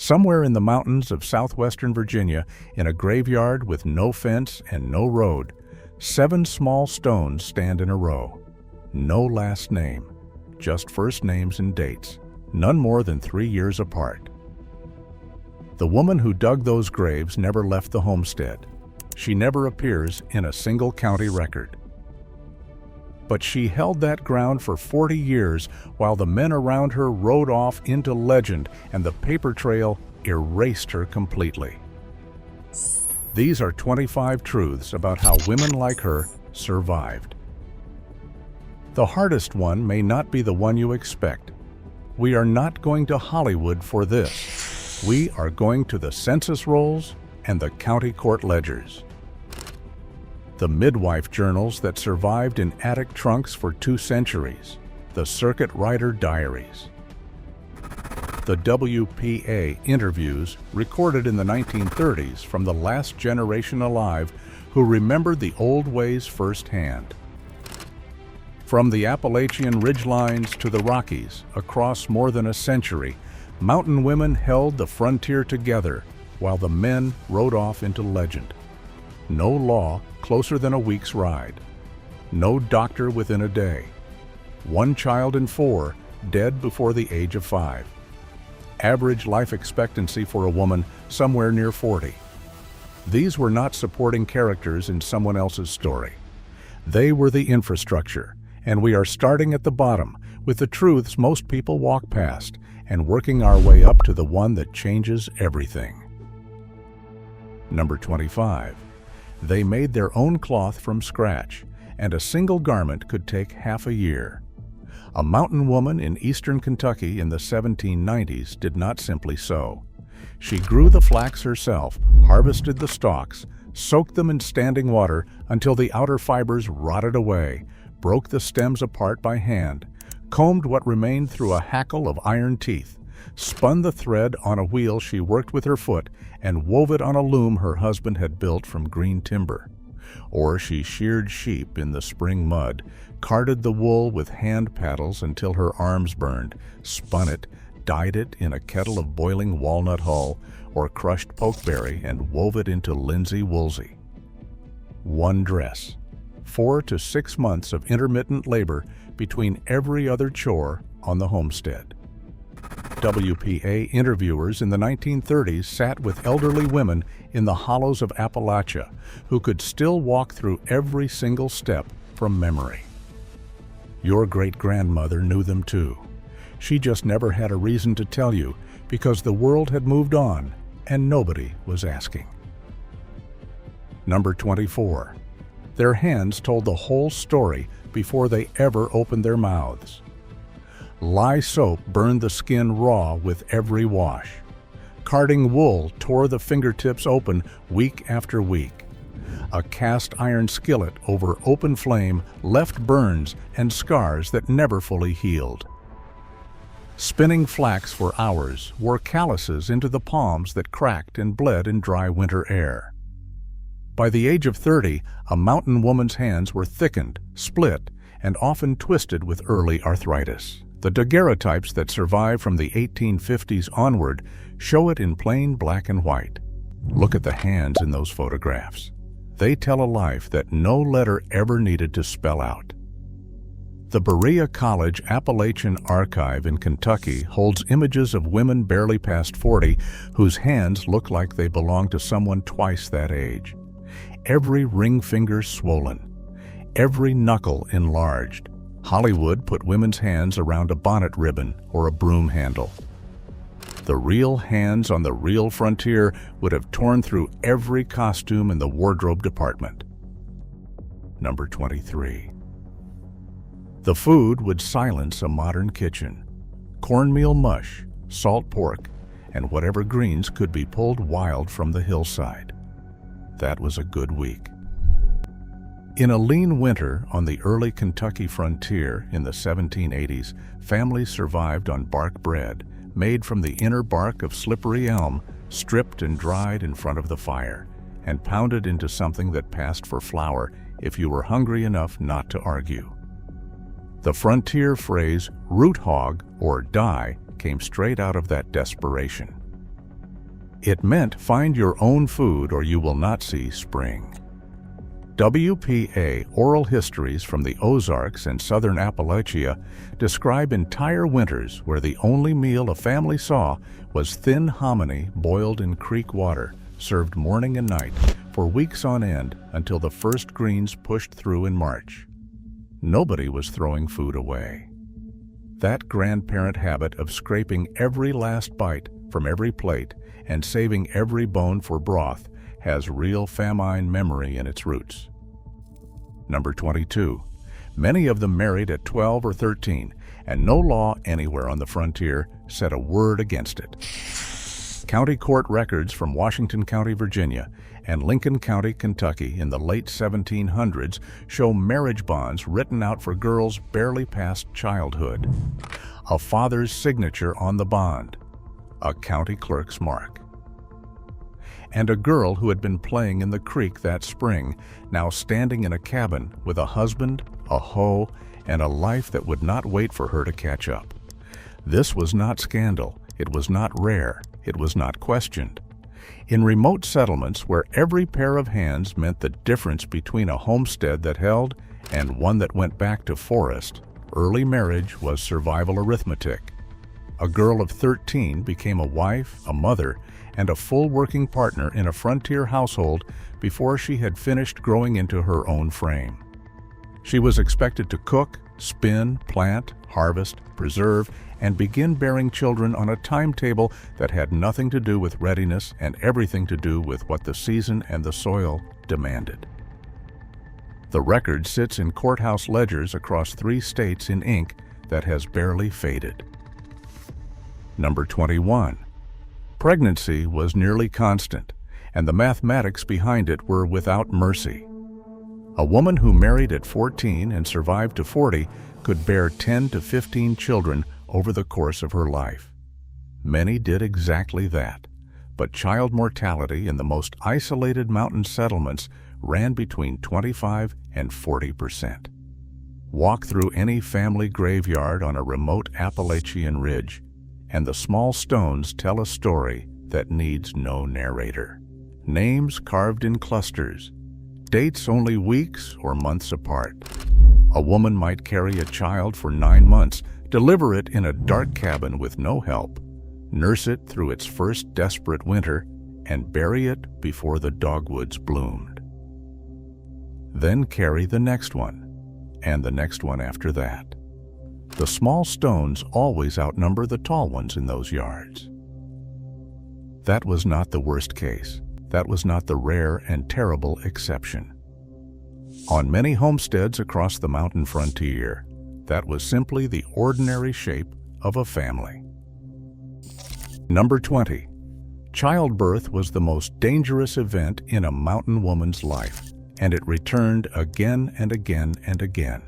Somewhere in the mountains of southwestern Virginia, in a graveyard with no fence and no road, 7 small stones stand in a row. No last name, just first names and dates, none more than 3 years apart. The woman who dug those graves never left the homestead. She never appears in a single county record. But she held that ground for 40 years while the men around her rode off into legend and the paper trail erased her completely. These are 25 truths about how women like her survived. The hardest one may not be the one you expect. We are not going to Hollywood for this. We are going to the census rolls and the county court ledgers. The midwife journals that survived in attic trunks for 2 centuries, the circuit rider diaries. The WPA interviews recorded in the 1930s from the last generation alive who remembered the old ways firsthand. From the Appalachian ridgelines to the Rockies, across more than a century, mountain women held the frontier together while the men rode off into legend. No law closer than a week's ride. No doctor within a day. 1 child in 4 dead before the age of 5. Average life expectancy for a woman somewhere near 40. These were not supporting characters in someone else's story. They were the infrastructure, and we are starting at the bottom with the truths most people walk past and working our way up to the one that changes everything. Number 25. They made their own cloth from scratch, and a single garment could take half a year. A mountain woman in eastern Kentucky in the 1790s did not simply sew. She grew the flax herself, harvested the stalks, soaked them in standing water until the outer fibers rotted away, broke the stems apart by hand, combed what remained through a hackle of iron teeth, spun the thread on a wheel she worked with her foot, and wove it on a loom her husband had built from green timber. Or she sheared sheep in the spring mud, carded the wool with hand paddles until her arms burned, spun it, dyed it in a kettle of boiling walnut hull, or crushed pokeberry and wove it into linsey woolsey. 1 dress. 4 to 6 months of intermittent labor between every other chore on the homestead. WPA interviewers in the 1930s sat with elderly women in the hollows of Appalachia who could still walk through every single step from memory. Your great-grandmother knew them too. She just never had a reason to tell you because the world had moved on and nobody was asking. Number 24. Their hands told the whole story before they ever opened their mouths. Lye soap burned the skin raw with every wash. Carding wool tore the fingertips open week after week. A cast iron skillet over open flame left burns and scars that never fully healed. Spinning flax for hours wore calluses into the palms that cracked and bled in dry winter air. By the age of 30, a mountain woman's hands were thickened, split, and often twisted with early arthritis. The daguerreotypes that survive from the 1850s onward show it in plain black and white. Look at the hands in those photographs. They tell a life that no letter ever needed to spell out. The Berea College Appalachian Archive in Kentucky holds images of women barely past 40 whose hands look like they belong to someone twice that age. Every ring finger swollen, every knuckle enlarged. Hollywood put women's hands around a bonnet ribbon or a broom handle. The real hands on the real frontier would have torn through every costume in the wardrobe department. Number 23. The food would silence a modern kitchen. Cornmeal mush, salt pork, and whatever greens could be pulled wild from the hillside. That was a good week. In a lean winter on the early Kentucky frontier in the 1780s, families survived on bark bread, made from the inner bark of slippery elm, stripped and dried in front of the fire, and pounded into something that passed for flour if you were hungry enough not to argue. The frontier phrase root hog or die came straight out of that desperation. It meant find your own food or you will not see spring. WPA oral histories from the Ozarks and southern Appalachia describe entire winters where the only meal a family saw was thin hominy boiled in creek water, served morning and night, for weeks on end until the first greens pushed through in March. Nobody was throwing food away. That grandparent habit of scraping every last bite from every plate and saving every bone for broth has real famine memory in its roots. Number 22. Many of them married at 12 or 13, and no law anywhere on the frontier said a word against it. County court records from Washington County, Virginia, and Lincoln County, Kentucky in the late 1700s show marriage bonds written out for girls barely past childhood. A father's signature on the bond, a county clerk's mark. And a girl who had been playing in the creek that spring, now standing in a cabin with a husband, a hoe, and a life that would not wait for her to catch up. This was not scandal, it was not rare, it was not questioned. In remote settlements where every pair of hands meant the difference between a homestead that held and one that went back to forest, early marriage was survival arithmetic. A girl of 13 became a wife, a mother, and a full working partner in a frontier household before she had finished growing into her own frame. She was expected to cook, spin, plant, harvest, preserve, and begin bearing children on a timetable that had nothing to do with readiness and everything to do with what the season and the soil demanded. The record sits in courthouse ledgers across 3 states in ink that has barely faded. Number 21. Pregnancy was nearly constant, and the mathematics behind it were without mercy. A woman who married at 14 and survived to 40 could bear 10 to 15 children over the course of her life. Many did exactly that, but child mortality in the most isolated mountain settlements ran between 25 and 40%. Walk through any family graveyard on a remote Appalachian ridge, and the small stones tell a story that needs no narrator. Names carved in clusters, dates only weeks or months apart. A woman might carry a child for 9 months, deliver it in a dark cabin with no help, nurse it through its first desperate winter, and bury it before the dogwoods bloomed. Then carry the next one, and the next one after that. The small stones always outnumber the tall ones in those yards. That was not the worst case. That was not the rare and terrible exception. On many homesteads across the mountain frontier, that was simply the ordinary shape of a family. Number 20. Childbirth was the most dangerous event in a mountain woman's life, and it returned again and again and again.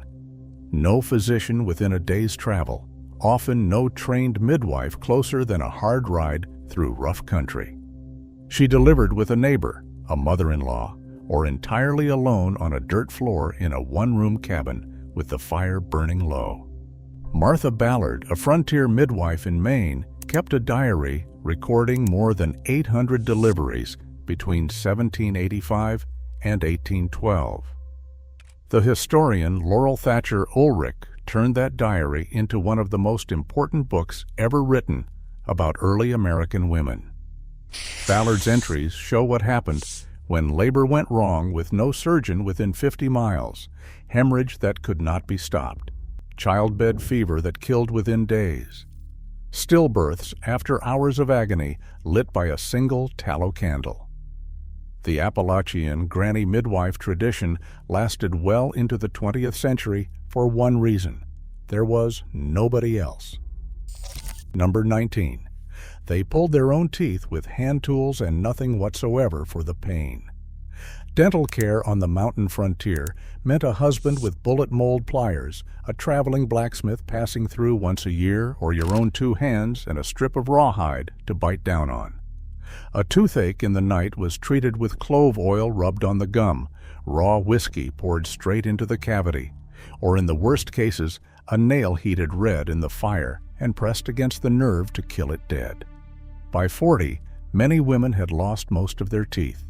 No physician within a day's travel, often no trained midwife closer than a hard ride through rough country. She delivered with a neighbor, a mother-in-law, or entirely alone on a dirt floor in a one-room cabin with the fire burning low. Martha Ballard, a frontier midwife in Maine, kept a diary recording more than 800 deliveries between 1785 and 1812. The historian Laurel Thatcher Ulrich turned that diary into one of the most important books ever written about early American women. Ballard's entries show what happened when labor went wrong with no surgeon within 50 miles, hemorrhage that could not be stopped, childbed fever that killed within days, stillbirths after hours of agony lit by a single tallow candle. The Appalachian granny midwife tradition lasted well into the 20th century for one reason: there was nobody else. Number 19. They pulled their own teeth with hand tools and nothing whatsoever for the pain. Dental care on the mountain frontier meant a husband with bullet mold pliers, a traveling blacksmith passing through once a year, or your own 2 hands and a strip of rawhide to bite down on. A toothache in the night was treated with clove oil rubbed on the gum, raw whiskey poured straight into the cavity, or in the worst cases, a nail heated red in the fire and pressed against the nerve to kill it dead. By 40, many women had lost most of their teeth.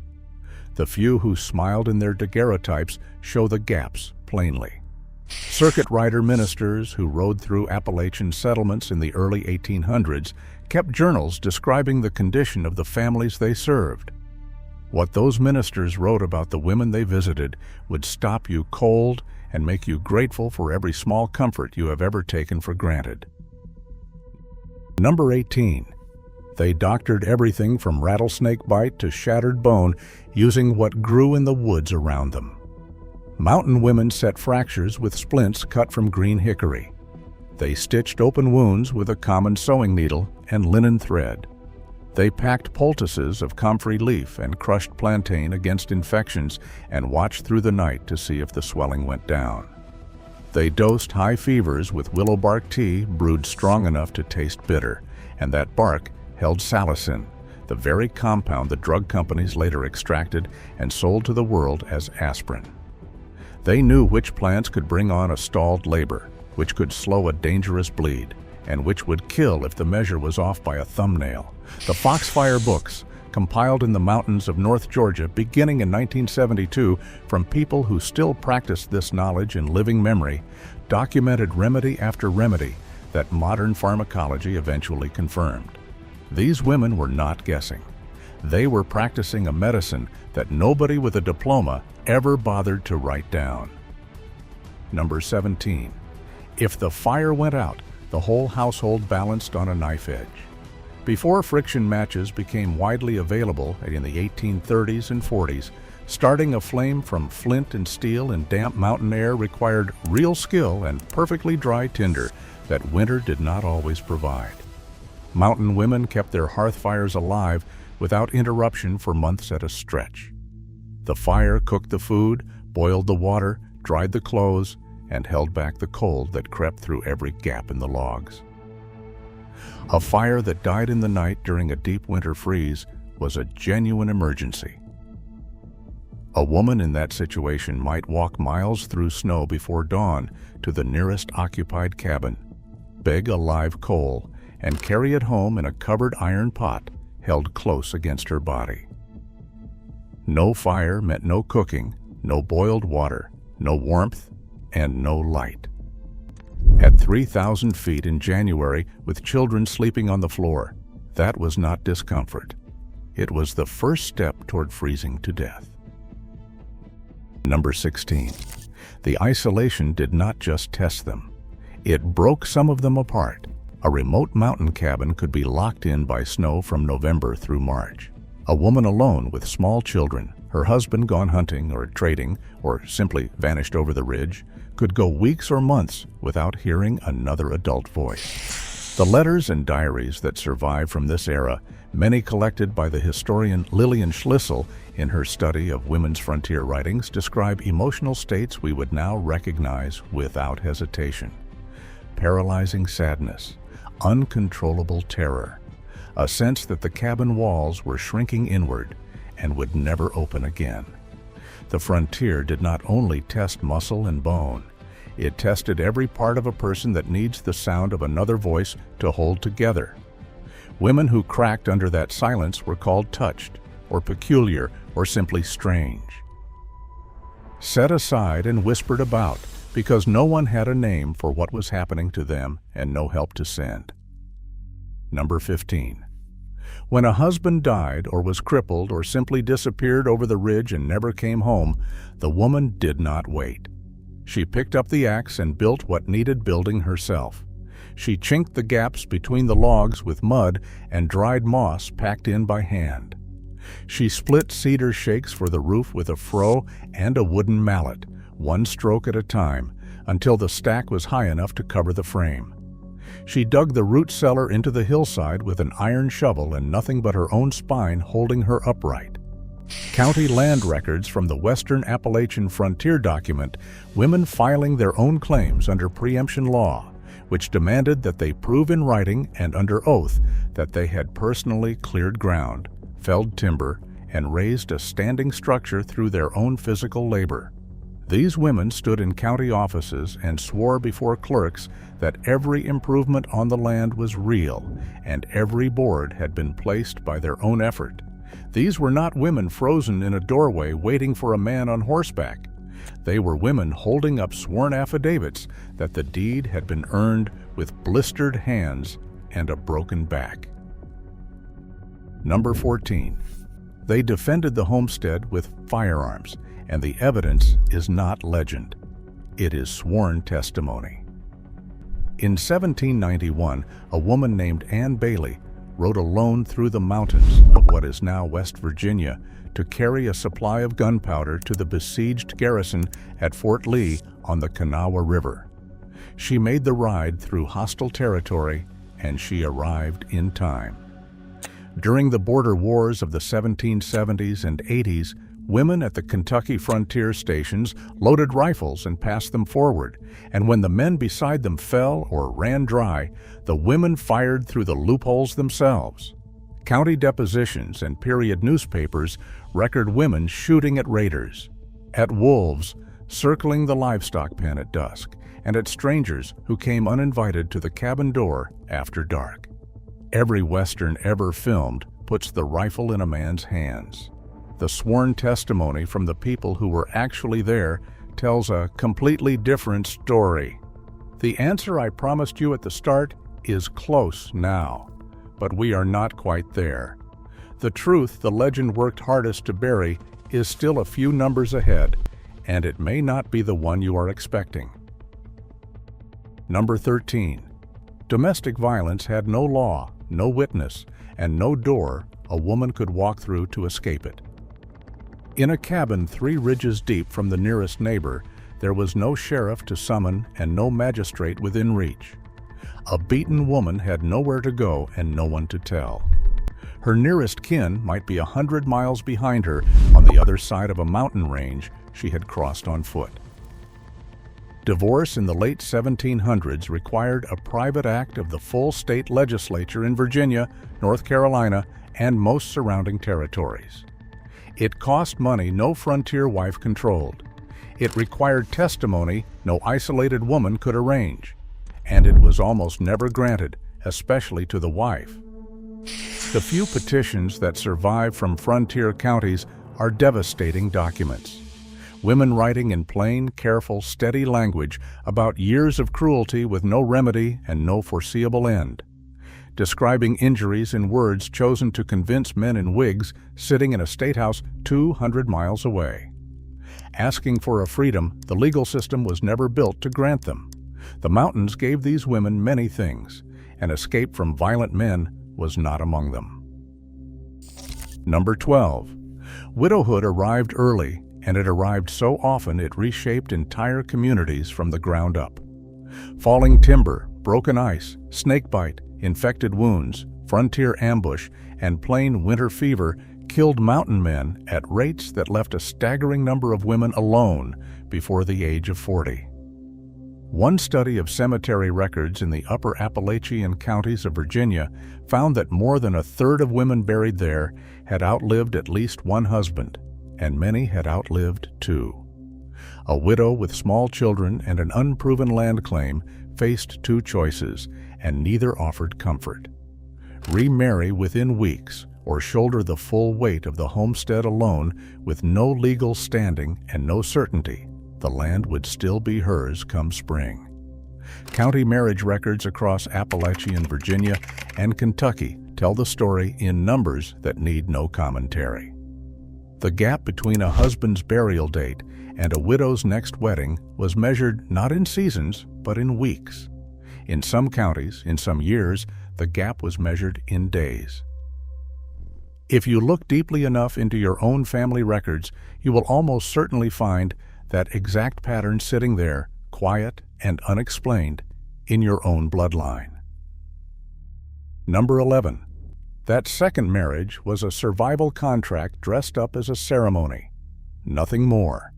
The few who smiled in their daguerreotypes show the gaps plainly. Circuit rider ministers who rode through Appalachian settlements in the early 1800s kept journals describing the condition of the families they served. What those ministers wrote about the women they visited would stop you cold and make you grateful for every small comfort you have ever taken for granted. Number 18. They doctored everything from rattlesnake bite to shattered bone using what grew in the woods around them. Mountain women set fractures with splints cut from green hickory. They stitched open wounds with a common sewing needle and linen thread. They packed poultices of comfrey leaf and crushed plantain against infections and watched through the night to see if the swelling went down. They dosed high fevers with willow bark tea brewed strong enough to taste bitter, and that bark held salicin, the very compound the drug companies later extracted and sold to the world as aspirin. They knew which plants could bring on a stalled labor, which could slow a dangerous bleed, and which would kill if the measure was off by a thumbnail. The Foxfire books, compiled in the mountains of North Georgia beginning in 1972 from people who still practiced this knowledge in living memory, documented remedy after remedy that modern pharmacology eventually confirmed. These women were not guessing. They were practicing a medicine that nobody with a diploma ever bothered to write down. Number 17. If the fire went out, the whole household balanced on a knife edge. Before friction matches became widely available in the 1830s and 40s, starting a flame from flint and steel in damp mountain air required real skill and perfectly dry tinder that winter did not always provide. Mountain women kept their hearth fires alive without interruption for months at a stretch. The fire cooked the food, boiled the water, dried the clothes, and held back the cold that crept through every gap in the logs. A fire that died in the night during a deep winter freeze was a genuine emergency. A woman in that situation might walk miles through snow before dawn to the nearest occupied cabin, beg a live coal, and carry it home in a covered iron pot held close against her body. No fire meant no cooking, no boiled water, no warmth, and no light. At 3,000 feet in January, with children sleeping on the floor, that was not discomfort. It was the first step toward freezing to death. Number 16. The isolation did not just test them. It broke some of them apart. A remote mountain cabin could be locked in by snow from November through March. A woman alone with small children, her husband gone hunting or trading, or simply vanished over the ridge, could go weeks or months without hearing another adult voice. The letters and diaries that survive from this era, many collected by the historian Lillian Schlissel in her study of women's frontier writings, describe emotional states we would now recognize without hesitation. Paralyzing sadness, uncontrollable terror, a sense that the cabin walls were shrinking inward and would never open again. The frontier did not only test muscle and bone, it tested every part of a person that needs the sound of another voice to hold together. Women who cracked under that silence were called touched, or peculiar, or simply strange. Set aside and whispered about, because no one had a name for what was happening to them and no help to send. Number 15. When a husband died or was crippled or simply disappeared over the ridge and never came home, the woman did not wait. She picked up the axe and built what needed building herself. She chinked the gaps between the logs with mud and dried moss packed in by hand. She split cedar shakes for the roof with a froe and a wooden mallet, one stroke at a time, until the stack was high enough to cover the frame. She dug the root cellar into the hillside with an iron shovel and nothing but her own spine holding her upright. County land records from the Western Appalachian frontier document women filing their own claims under preemption law, which demanded that they prove in writing and under oath that they had personally cleared ground, felled timber, and raised a standing structure through their own physical labor. These women stood in county offices and swore before clerks that every improvement on the land was real and every board had been placed by their own effort. These were not women frozen in a doorway waiting for a man on horseback. They were women holding up sworn affidavits that the deed had been earned with blistered hands and a broken back. Number 14. They defended the homestead with firearms, and the evidence is not legend. It is sworn testimony. In 1791, a woman named Anne Bailey rode alone through the mountains of what is now West Virginia to carry a supply of gunpowder to the besieged garrison at Fort Lee on the Kanawha River. She made the ride through hostile territory, and she arrived in time. During the border wars of the 1770s and 80s, women at the Kentucky frontier stations loaded rifles and passed them forward, and when the men beside them fell or ran dry, the women fired through the loopholes themselves. County depositions and period newspapers record women shooting at raiders, at wolves circling the livestock pen at dusk, and at strangers who came uninvited to the cabin door after dark. Every Western ever filmed puts the rifle in a man's hands. The sworn testimony from the people who were actually there tells a completely different story. The answer I promised you at the start is close now, but we are not quite there. The truth the legend worked hardest to bury is still a few numbers ahead, and it may not be the one you are expecting. Number 13. Domestic violence had no law, no witness, and no door a woman could walk through to escape it. In a cabin 3 ridges deep from the nearest neighbor, there was no sheriff to summon and no magistrate within reach. A beaten woman had nowhere to go and no one to tell. Her nearest kin might be 100 miles behind her on the other side of a mountain range she had crossed on foot. Divorce in the late 1700s required a private act of the full state legislature in Virginia, North Carolina, and most surrounding territories. It cost money no frontier wife controlled. It required testimony no isolated woman could arrange. And it was almost never granted, especially to the wife. The few petitions that survive from frontier counties are devastating documents. Women writing in plain, careful, steady language about years of cruelty with no remedy and no foreseeable end. Describing injuries in words chosen to convince men in wigs sitting in a statehouse 200 miles away. Asking for a freedom the legal system was never built to grant them. The mountains gave these women many things, and escape from violent men was not among them. Number 12. Widowhood arrived early, and it arrived so often it reshaped entire communities from the ground up. Falling timber, broken ice, snakebite, infected wounds, frontier ambush, and plain winter fever killed mountain men at rates that left a staggering number of women alone before the age of 40. One study of cemetery records in the upper Appalachian counties of Virginia found that more than a third of women buried there had outlived at least one husband, and many had outlived 2. A widow with small children and an unproven land claim faced 2 choices, and neither offered comfort. Remarry within weeks or shoulder the full weight of the homestead alone with no legal standing and no certainty the land would still be hers come spring. County marriage records across Appalachian Virginia and Kentucky tell the story in numbers that need no commentary. The gap between a husband's burial date and a widow's next wedding was measured not in seasons, but in weeks. In some counties, in some years, the gap was measured in days. If you look deeply enough into your own family records, you will almost certainly find that exact pattern sitting there, quiet and unexplained, in your own bloodline. Number 11. That second marriage was a survival contract dressed up as a ceremony. Nothing more.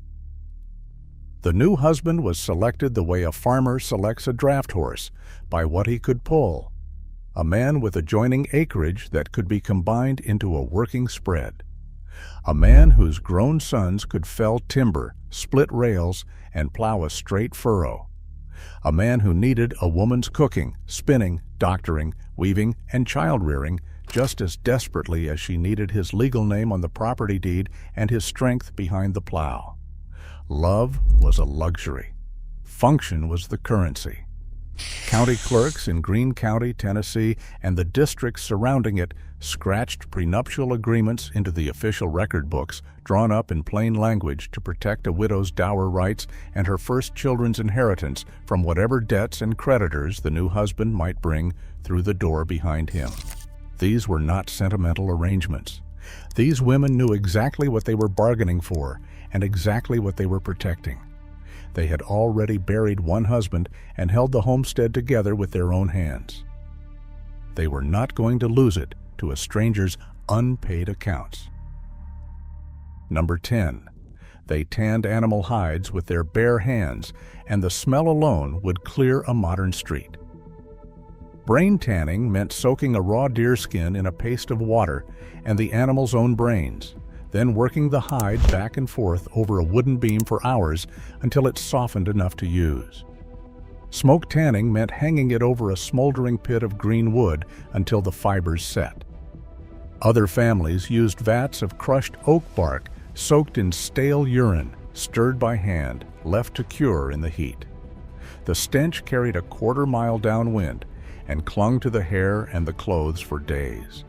The new husband was selected the way a farmer selects a draft horse, by what he could pull. A man with adjoining acreage that could be combined into a working spread. A man whose grown sons could fell timber, split rails, and plow a straight furrow. A man who needed a woman's cooking, spinning, doctoring, weaving, and child-rearing just as desperately as she needed his legal name on the property deed and his strength behind the plow. Love was a luxury. Function was the currency. County clerks in Greene County, Tennessee, and the districts surrounding it scratched prenuptial agreements into the official record books, drawn up in plain language to protect a widow's dower rights and her first children's inheritance from whatever debts and creditors the new husband might bring through the door behind him. These were not sentimental arrangements. These women knew exactly what they were bargaining for and exactly what they were protecting. They had already buried one husband and held the homestead together with their own hands. They were not going to lose it to a stranger's unpaid accounts. Number 10. They tanned animal hides with their bare hands, and the smell alone would clear a modern street. Brain tanning meant soaking a raw deer skin in a paste of water and the animal's own brains, then working the hide back and forth over a wooden beam for hours until it softened enough to use. Smoke tanning meant hanging it over a smoldering pit of green wood until the fibers set. Other families used vats of crushed oak bark soaked in stale urine, stirred by hand, left to cure in the heat. The stench carried a quarter-mile downwind and clung to the hair and the clothes for days.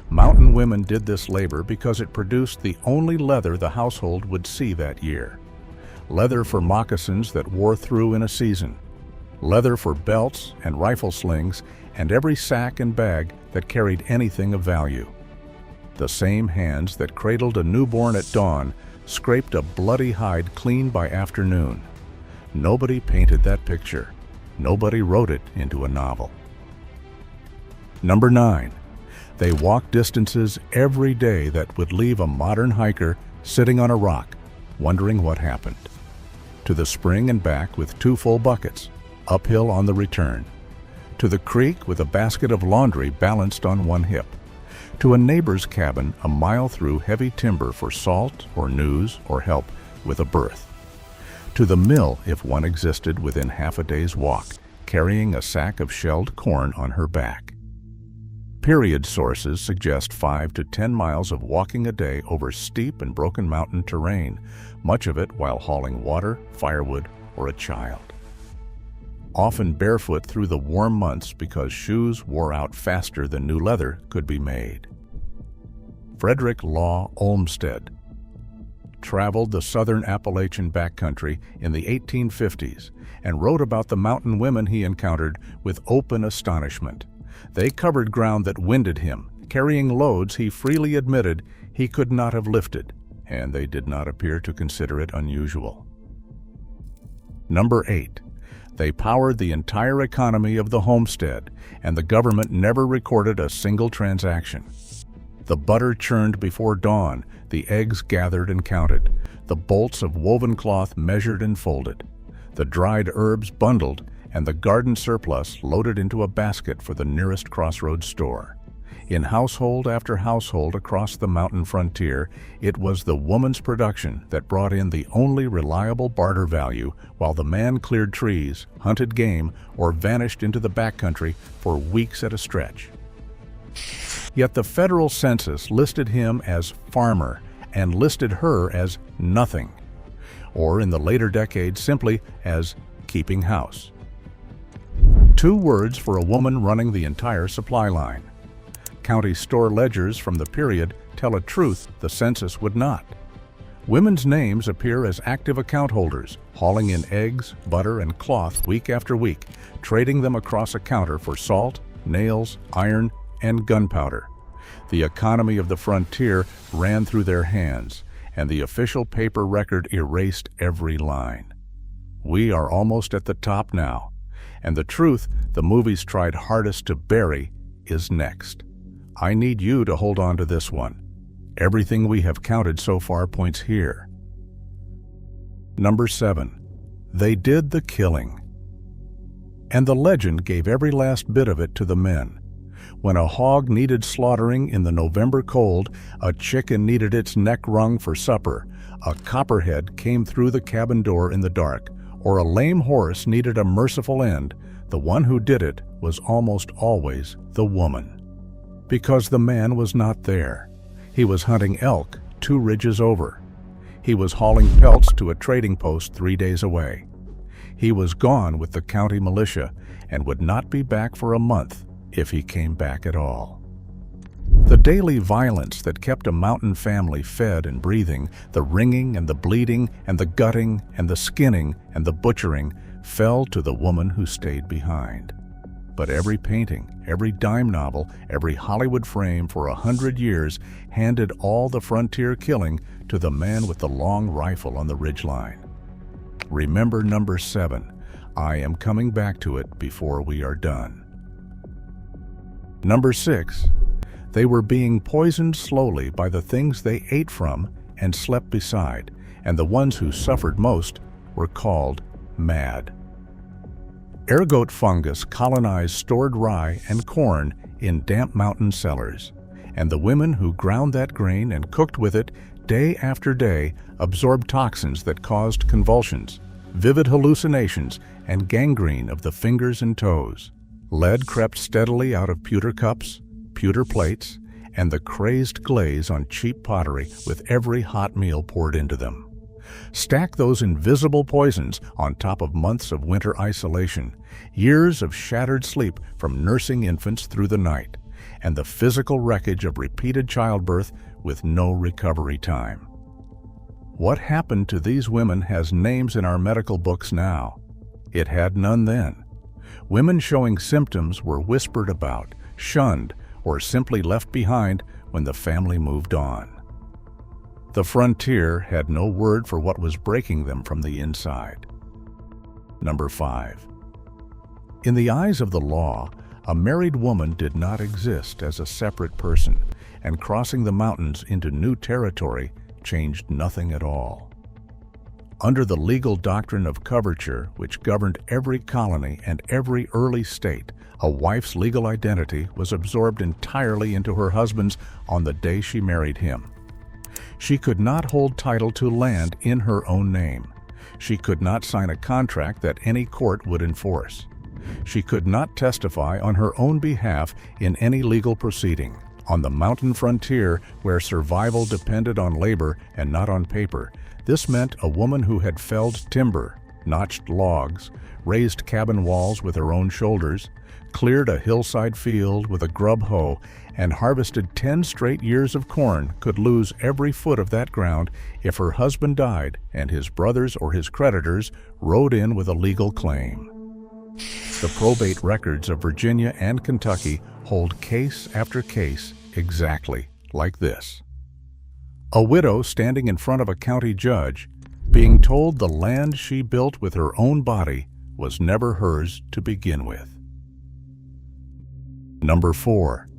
Mountain women did this labor because it produced the only leather the household would see that year. Leather for moccasins that wore through in a season. Leather for belts and rifle slings and every sack and bag that carried anything of value. The same hands that cradled a newborn at dawn scraped a bloody hide clean by afternoon. Nobody painted that picture. Nobody wrote it into a novel. Number 9. They walked distances every day that would leave a modern hiker sitting on a rock, wondering what happened. To the spring and back with 2 full buckets, uphill on the return. To the creek with a basket of laundry balanced on one hip. To a neighbor's cabin a mile through heavy timber for salt or news or help with a berth. To the mill if one existed within half a day's walk, carrying a sack of shelled corn on her back. Period sources suggest 5 to 10 miles of walking a day over steep and broken mountain terrain, much of it while hauling water, firewood, or a child. Often barefoot through the warm months because shoes wore out faster than new leather could be made. Frederick Law Olmsted traveled the southern Appalachian backcountry in the 1850s and wrote about the mountain women he encountered with open astonishment. They covered ground that winded him, carrying loads he freely admitted he could not have lifted, and they did not appear to consider it unusual. Number 8. They powered the entire economy of the homestead, and the government never recorded a single transaction. The butter churned before dawn, the eggs gathered and counted, the bolts of woven cloth measured and folded, the dried herbs bundled, and the garden surplus loaded into a basket for the nearest crossroads store. In household after household across the mountain frontier, it was the woman's production that brought in the only reliable barter value while the man cleared trees, hunted game, or vanished into the backcountry for weeks at a stretch. Yet the federal census listed him as farmer and listed her as nothing, or in the later decades simply as keeping house. 2 words for a woman running the entire supply line. County store ledgers from the period tell a truth the census would not. Women's names appear as active account holders, hauling in eggs, butter, and cloth week after week, trading them across a counter for salt, nails, iron, and gunpowder. The economy of the frontier ran through their hands, and the official paper record erased every line. We are almost at the top now, and the truth the movies tried hardest to bury is next. I need you to hold on to this one. Everything we have counted so far points here. Number 7. They did the killing. And the legend gave every last bit of it to the men. When a hog needed slaughtering in the November cold, a chicken needed its neck wrung for supper, a copperhead came through the cabin door in the dark, or a lame horse needed a merciful end, the one who did it was almost always the woman. Because the man was not there. He was hunting elk 2 ridges over. He was hauling pelts to a trading post 3 days away. He was gone with the county militia and would not be back for a month if he came back at all. The daily violence that kept a mountain family fed and breathing, the wringing and the bleeding and the gutting and the skinning and the butchering, fell to the woman who stayed behind. But every painting, every dime novel, every Hollywood frame for 100 years handed all the frontier killing to the man with the long rifle on the ridgeline. Remember number 7. I am coming back to it before we are done. Number 6. They were being poisoned slowly by the things they ate from and slept beside, and the ones who suffered most were called mad. Ergot fungus colonized stored rye and corn in damp mountain cellars, and the women who ground that grain and cooked with it day after day absorbed toxins that caused convulsions, vivid hallucinations, and gangrene of the fingers and toes. Lead crept steadily out of pewter cups, pewter plates, and the crazed glaze on cheap pottery with every hot meal poured into them. Stack those invisible poisons on top of months of winter isolation, years of shattered sleep from nursing infants through the night, and the physical wreckage of repeated childbirth with no recovery time. What happened to these women has names in our medical books now. It had none then. Women showing symptoms were whispered about, shunned, or simply left behind when the family moved on. The frontier had no word for what was breaking them from the inside. Number 5. In the eyes of the law, a married woman did not exist as a separate person, and crossing the mountains into new territory changed nothing at all. Under the legal doctrine of coverture, which governed every colony and every early state, a wife's legal identity was absorbed entirely into her husband's on the day she married him. She could not hold title to land in her own name. She could not sign a contract that any court would enforce. She could not testify on her own behalf in any legal proceeding. On the mountain frontier, where survival depended on labor and not on paper, this meant a woman who had felled timber, notched logs, raised cabin walls with her own shoulders, cleared a hillside field with a grub hoe, and harvested 10 straight years of corn could lose every foot of that ground if her husband died and his brothers or his creditors rode in with a legal claim. The probate records of Virginia and Kentucky hold case after case exactly like this. A widow standing in front of a county judge, being told the land she built with her own body was never hers to begin with. Number 4.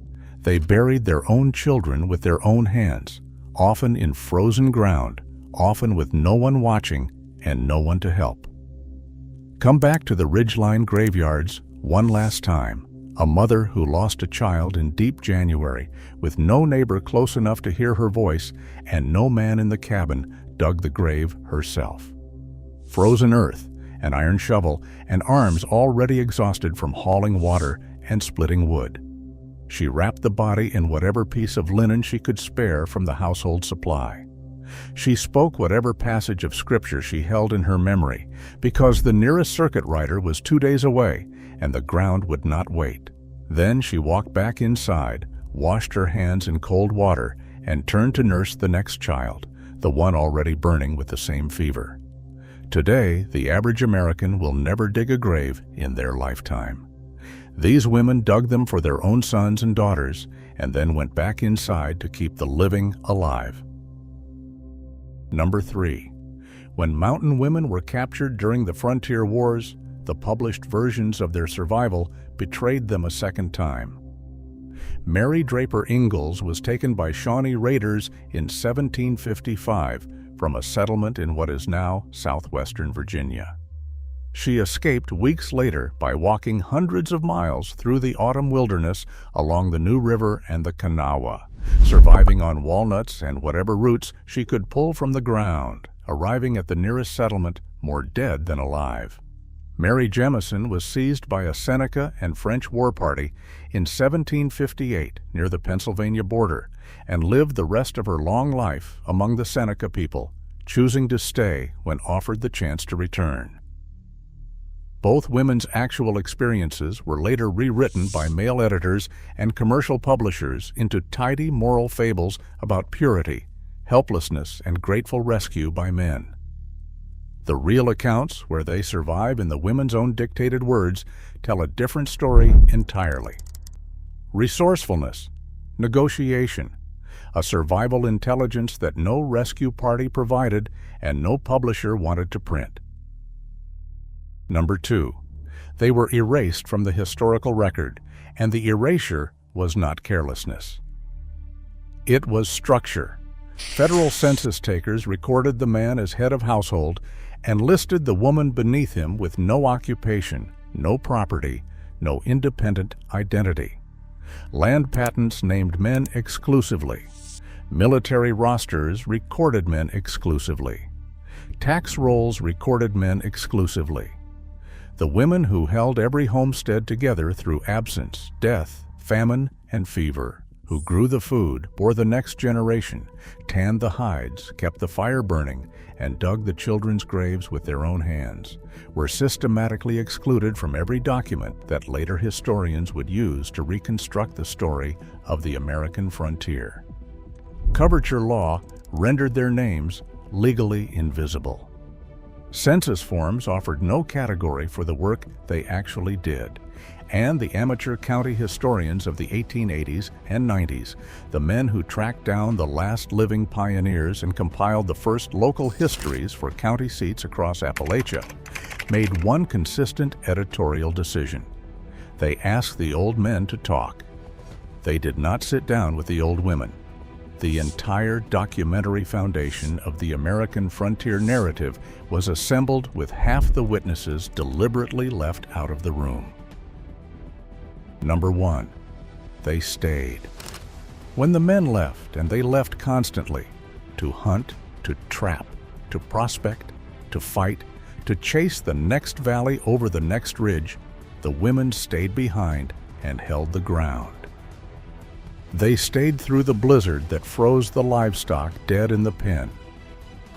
They buried their own children with their own hands, often in frozen ground, often with no one watching and no one to help. Come back to the ridgeline graveyards one last time. A mother who lost a child in deep January, with no neighbor close enough to hear her voice and no man in the cabin, dug the grave herself. Frozen earth, an iron shovel, and arms already exhausted from hauling water and splitting wood. She wrapped the body in whatever piece of linen she could spare from the household supply. She spoke whatever passage of scripture she held in her memory, because the nearest circuit rider was 2 days away, and the ground would not wait. Then she walked back inside, washed her hands in cold water, and turned to nurse the next child, the one already burning with the same fever. Today, the average American will never dig a grave in their lifetime. These women dug them for their own sons and daughters, and then went back inside to keep the living alive. Number 3. When mountain women were captured during the frontier wars, the published versions of their survival betrayed them a second time. Mary Draper Ingalls was taken by Shawnee raiders in 1755 from a settlement in what is now southwestern Virginia. She escaped weeks later by walking hundreds of miles through the autumn wilderness along the New River and the Kanawha, surviving on walnuts and whatever roots she could pull from the ground, arriving at the nearest settlement more dead than alive. Mary Jemison was seized by a Seneca and French war party in 1758 near the Pennsylvania border and lived the rest of her long life among the Seneca people, choosing to stay when offered the chance to return. Both women's actual experiences were later rewritten by male editors and commercial publishers into tidy moral fables about purity, helplessness, and grateful rescue by men. The real accounts, where they survive in the women's own dictated words, tell a different story entirely. Resourcefulness, negotiation, a survival intelligence that no rescue party provided and no publisher wanted to print. Number 2, they were erased from the historical record, and the erasure was not carelessness. It was structure. Federal census takers recorded the man as head of household and listed the woman beneath him with no occupation, no property, no independent identity. Land patents named men exclusively. Military rosters recorded men exclusively. Tax rolls recorded men exclusively. The women who held every homestead together through absence, death, famine, and fever, who grew the food, bore the next generation, tanned the hides, kept the fire burning, and dug the children's graves with their own hands, were systematically excluded from every document that later historians would use to reconstruct the story of the American frontier. Coverture law rendered their names legally invisible. Census forms offered no category for the work they actually did, and the amateur county historians of the 1880s and 90s, the men who tracked down the last living pioneers and compiled the first local histories for county seats across Appalachia, made one consistent editorial decision. They asked the old men to talk. They did not sit down with the old women. The entire documentary foundation of the American frontier narrative was assembled with half the witnesses deliberately left out of the room. Number 1, they stayed. When the men left, and they left constantly, to hunt, to trap, to prospect, to fight, to chase the next valley over the next ridge, the women stayed behind and held the ground. They stayed through the blizzard that froze the livestock dead in the pen.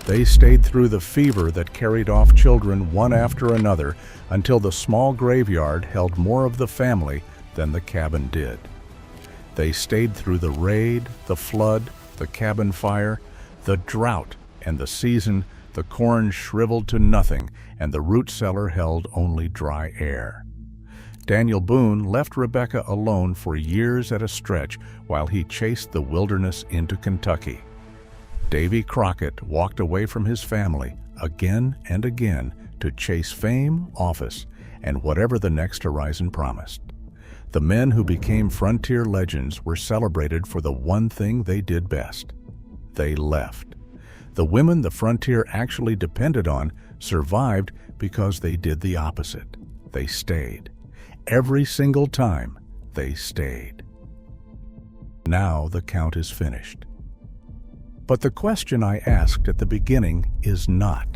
They stayed through the fever that carried off children one after another until the small graveyard held more of the family than the cabin did. They stayed through the raid, the flood, the cabin fire, the drought, and the season the corn shriveled to nothing and the root cellar held only dry air. Daniel Boone left Rebecca alone for years at a stretch while he chased the wilderness into Kentucky. Davy Crockett walked away from his family again and again to chase fame, office, and whatever the next horizon promised. The men who became frontier legends were celebrated for the one thing they did best. They left. The women the frontier actually depended on survived because they did the opposite. They stayed. Every single time, they stayed. Now the count is finished. But the question I asked at the beginning is not,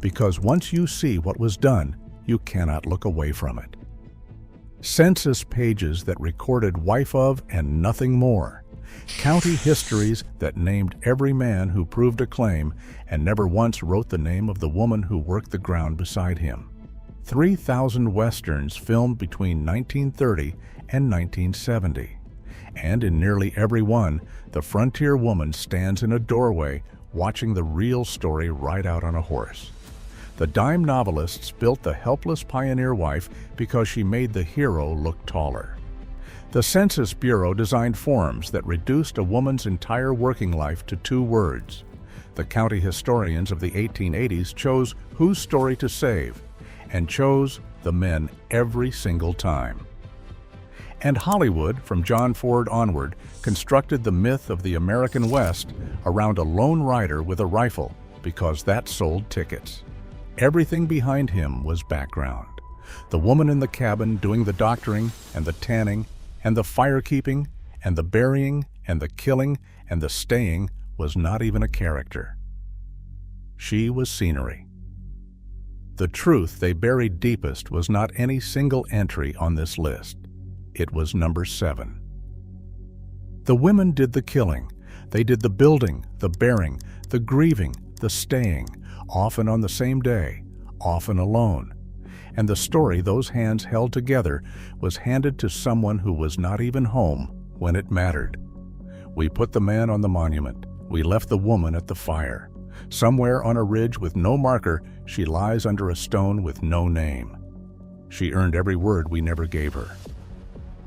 because once you see what was done, you cannot look away from it. Census pages that recorded wife of and nothing more. County histories that named every man who proved a claim and never once wrote the name of the woman who worked the ground beside him. 3,000 westerns filmed between 1930 and 1970. And in nearly every one, the frontier woman stands in a doorway watching the real story ride out on a horse. The dime novelists built the helpless pioneer wife because she made the hero look taller. The Census Bureau designed forms that reduced a woman's entire working life to 2 words. The county historians of the 1880s chose whose story to save, and chose the men every single time. And Hollywood, from John Ford onward, constructed the myth of the American West around a lone rider with a rifle because that sold tickets. Everything behind him was background. The woman in the cabin doing the doctoring and the tanning and the firekeeping and the burying and the killing and the staying was not even a character. She was scenery. The truth they buried deepest was not any single entry on this list. It was number 7. The women did the killing. They did the building, the bearing, the grieving, the staying, often on the same day, often alone. And the story those hands held together was handed to someone who was not even home when it mattered. We put the man on the monument. We left the woman at the fire. Somewhere on a ridge with no marker, she lies under a stone with no name. She earned every word we never gave her.